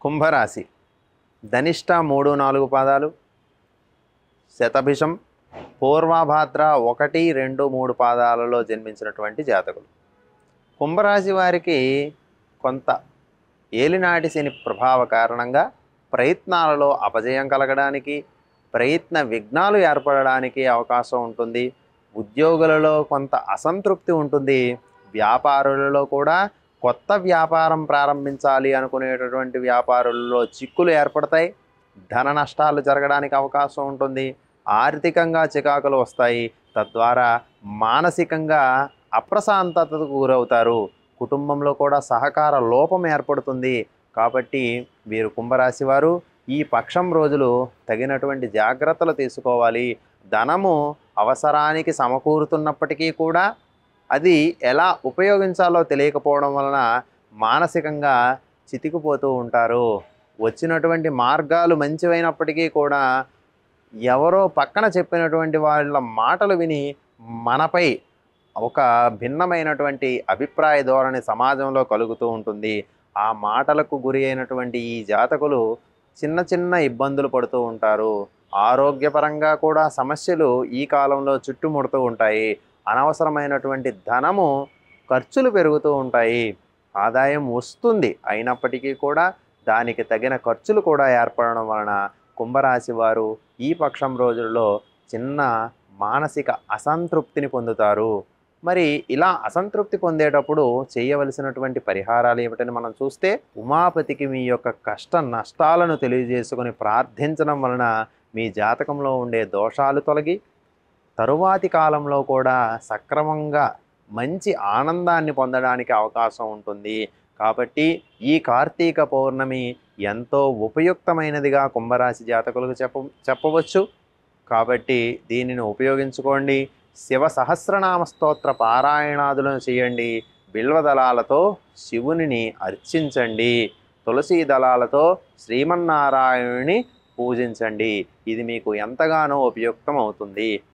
కుంభరాశి ధనిష్ట 3-4 పాదాలు, శతభిషం, పూర్వభాద్ర 1-2-3 పాదాలలో జన్మించినటువంటి జాతకులు. కుంభరాశి వారికి కొంత ఏలినాటి శని ప్రభావ కారణంగా ప్రయత్నాలలో అపజయం కలగడానికి, ప్రయత్న విఘ్నాలు ఏర్పడడానికి అవకాశం ఉంటుంది. ఉద్యోగులలో కొంత అసంతృప్తి ఉంటుంది. వ్యాపారులలో కూడా కొత్త వ్యాపారం ప్రారంభించాలి అనుకునేటటువంటి వ్యాపారులలో చిక్కులు ఏర్పడతాయి. ధన నష్టాలు జరగడానికి అవకాశం ఉంటుంది. ఆర్థికంగా చికాకులు వస్తాయి. తద్వారా మానసికంగా అప్రశాంతతకు గురవుతారు. కుటుంబంలో కూడా సహకార లోపం ఏర్పడుతుంది. కాబట్టి వీరు కుంభరాశి వారు ఈ పక్షం రోజులు తగినటువంటి జాగ్రత్తలు తీసుకోవాలి. ధనము అవసరానికి సమకూరుతున్నప్పటికీ కూడా అది ఎలా ఉపయోగించాలో తెలియకపోవడం వలన మానసికంగా చితికిపోతూ ఉంటారు. వచ్చినటువంటి మార్గాలు మంచివైనప్పటికీ కూడా ఎవరో పక్కన చెప్పినటువంటి వాళ్ళ మాటలు విని మనపై ఒక భిన్నమైనటువంటి అభిప్రాయ ధోరణి సమాజంలో కలుగుతూ ఉంటుంది. ఆ మాటలకు గురి అయినటువంటి ఈ జాతకులు చిన్న చిన్న ఇబ్బందులు పడుతూ ఉంటారు. ఆరోగ్యపరంగా కూడా సమస్యలు ఈ కాలంలో చుట్టుముడుతూ ఉంటాయి. అనవసరమైనటువంటి ధనము ఖర్చులు పెరుగుతూ ఉంటాయి. ఆదాయం వస్తుంది, అయినప్పటికీ కూడా దానికి తగిన ఖర్చులు కూడా ఏర్పడడం వలన కుంభరాశి వారు ఈ పక్షం రోజుల్లో చిన్న మానసిక అసంతృప్తిని పొందుతారు. మరి ఇలా అసంతృప్తి పొందేటప్పుడు చేయవలసినటువంటి పరిహారాలు ఏమిటని మనం చూస్తే, ఉమాపతికి మీ యొక్క కష్ట నష్టాలను తెలియజేసుకొని ప్రార్థించడం వలన మీ జాతకంలో ఉండే దోషాలు తొలగి తరువాతి కాలంలో కూడా సక్రమంగా మంచి ఆనందాన్ని పొందడానికి అవకాశం ఉంటుంది. కాబట్టి ఈ కార్తీక పౌర్ణమి ఎంతో ఉపయుక్తమైనదిగా కుంభరాశి జాతకులకు చెప్పవచ్చు. కాబట్టి దీనిని ఉపయోగించుకోండి. శివ సహస్రనామ స్తోత్ర పారాయణాదులను చేయండి. బిల్వ దళాలతో శివునిని అర్చించండి. తులసీ దళాలతో శ్రీమన్నారాయణుని పూజించండి. ఇది మీకు ఎంతగానో ఉపయుక్తం అవుతుంది.